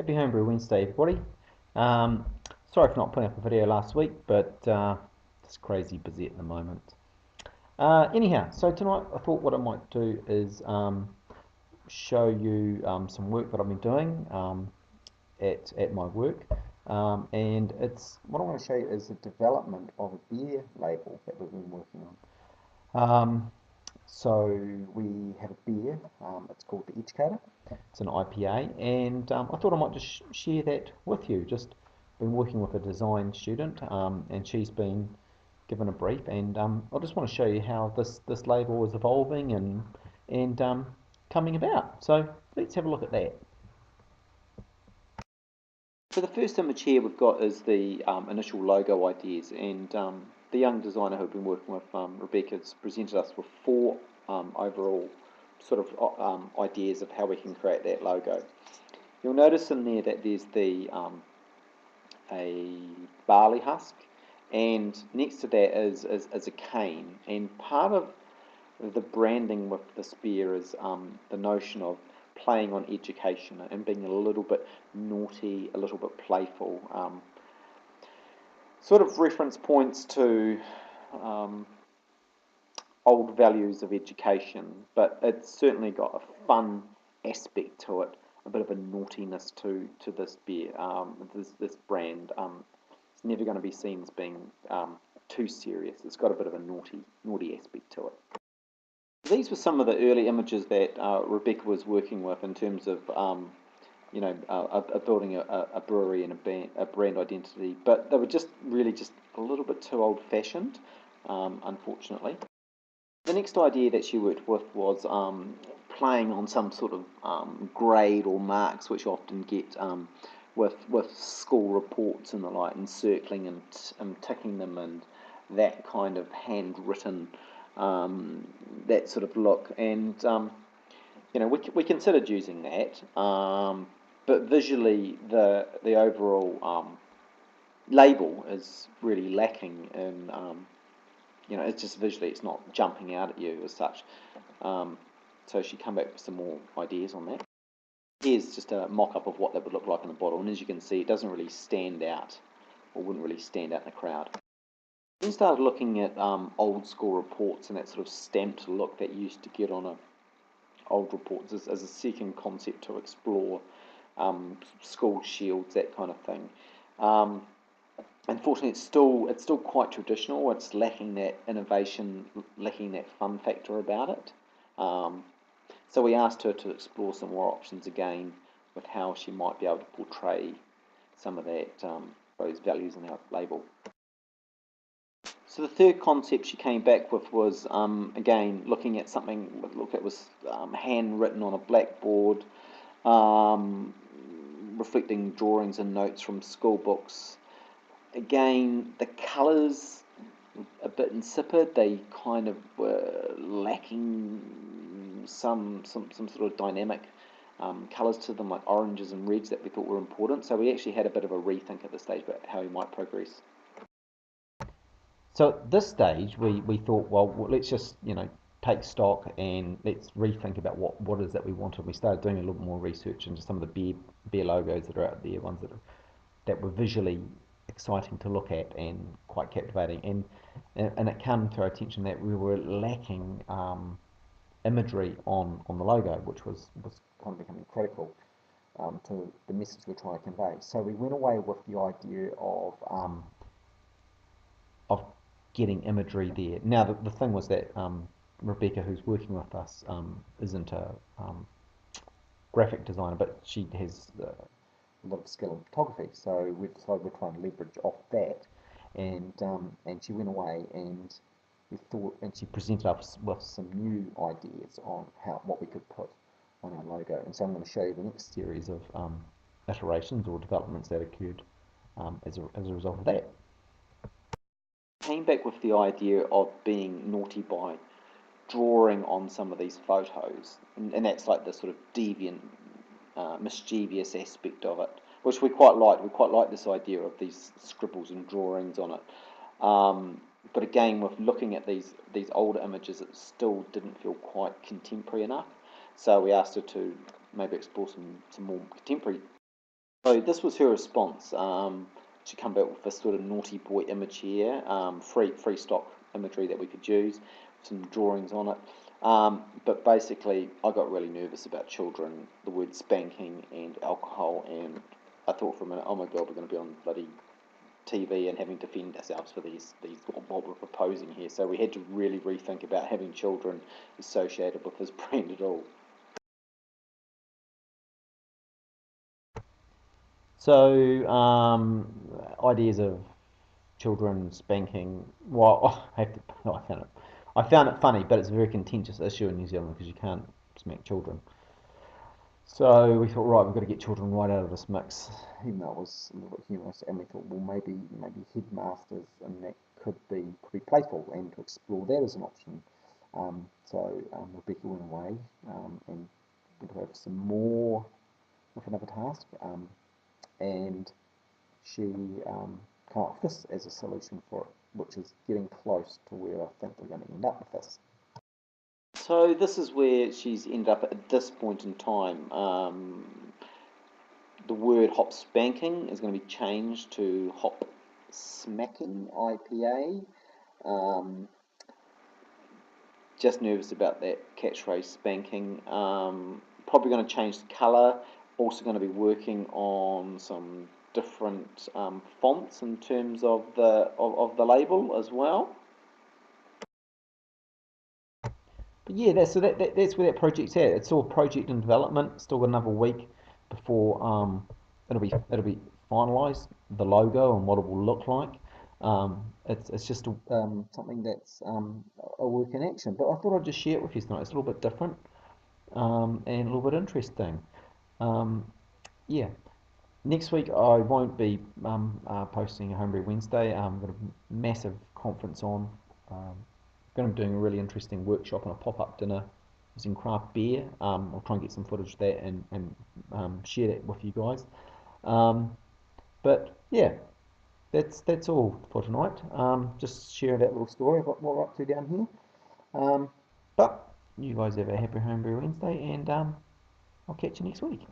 Happy Homebrew Wednesday, everybody. Um, Sorry for not putting up a video last week, but just crazy busy at the moment. Anyhow, so tonight I thought what I might do is show you some work that I've been doing at my work. And it's what I want to show you is the development of a beer label that we've been working on. So we have a beer, it's called the Educator. It's an IPA, and I thought I might just share that with you. Just been working with a design student, and she's been given a brief, and I just want to show you how this label is evolving and coming about. So let's have a look at that. So the first image here we've got is the initial logo ideas, and the young designer who we've been working with, Rebecca's presented us with four overall sort of ideas of how we can create that logo. You'll notice in there that there's the a barley husk, and next to that is a cane, and part of the branding with this beer is the notion of playing on education and being a little bit naughty, a little bit playful. Sort of reference points to old values of education, but it's certainly got a fun aspect to it, a bit of a naughtiness to this beer, this brand. It's never going to be seen as being too serious. It's got a bit of a naughty aspect to it. These were some of the early images that Rebecca was working with in terms of building a brewery and a brand identity, but they were just really just a little bit too old-fashioned, unfortunately. The next idea that she worked with was playing on some sort of grade or marks, which you often get with school reports and the like, and circling and ticking them, and that kind of handwritten, that sort of look. And we considered using that, but visually the overall label is really lacking in. It's just visually, it's not jumping out at you as such. So she come back with some more ideas on that. Here's just a mock-up of what that would look like in the bottle, and as you can see, it doesn't really stand out, or wouldn't really stand out in the crowd. Then started looking at old school reports and that sort of stamped look that you used to get on old reports as a second concept to explore, school shields, that kind of thing. Unfortunately, it's still quite traditional. It's lacking that innovation, lacking that fun factor about it. So we asked her to explore some more options again with how she might be able to portray some of that, those values in our label. So the third concept she came back with was, again, looking at something that was handwritten on a blackboard, reflecting drawings and notes from school books. Again, the colours a bit insipid. They kind of were lacking some sort of dynamic colours to them, like oranges and reds that we thought were important. So we actually had a bit of a rethink at this stage about how we might progress. So at this stage, we thought, well, let's just take stock and let's rethink about what it is that we wanted. We started doing a little more research into some of the beer logos that are out there, ones that were visually exciting to look at and quite captivating, and it came to our attention that we were lacking imagery on the logo, which was kind of becoming critical to the message we're trying to convey. So we went away with the idea of getting imagery there. Now the thing was that Rebecca, who's working with us, isn't a graphic designer, but she has a lot of skill in photography, so we decided we're trying to leverage off that, and she went away and she presented us with some new ideas on what we could put on our logo, and so I'm going to show you the next series of iterations or developments that occurred as a result of that. Came back with the idea of being naughty by drawing on some of these photos, and that's like the sort of deviant, mischievous aspect of it, which we quite liked. We quite like this idea of these scribbles and drawings on it. But again, with looking at these older images, it still didn't feel quite contemporary enough. So we asked her to maybe explore some more contemporary So this was her response. She come back with this sort of naughty boy image here, free stock imagery that we could use, some drawings on it. But basically, I got really nervous about children, the word spanking and alcohol, and I thought for a minute, oh my God, we're going to be on bloody TV and having to defend ourselves for these what we're proposing here. So we had to really rethink about having children associated with this brand at all. So, ideas of children spanking. Well, I found it funny, but it's a very contentious issue in New Zealand because you can't smack children. So we thought, right, we've got to get children right out of this mix, even though it was a little bit humorous. And we thought, well, maybe headmasters and that could be playful and to explore that as an option. So Rebecca went away and went away for some more with another task, and she came up with this as a solution for it, which is getting close to where I think we're going to end up with this. So this is where she's ended up at this point in time. The word hop spanking is going to be changed to hop smacking IPA. Um, just nervous about that catchphrase spanking. Probably going to change the colour. Also going to be working on some different fonts in terms of the label as well. But yeah, that's where that project's at. It's still a project in development. Still got another week before it'll be finalised, the logo and what it will look like. It's just something that's a work in action. But I thought I'd just share it with you tonight. It's a little bit different and a little bit interesting. Um, yeah. Next week I won't be posting a Homebrew Wednesday. I've got a massive conference on. Going to be doing a really interesting workshop and a pop-up dinner using craft beer. I'll try and get some footage of that and share that with you guys. But yeah, that's all for tonight. Just sharing that little story of what we're up to down here. But you guys have a happy Homebrew Wednesday, and I'll catch you next week.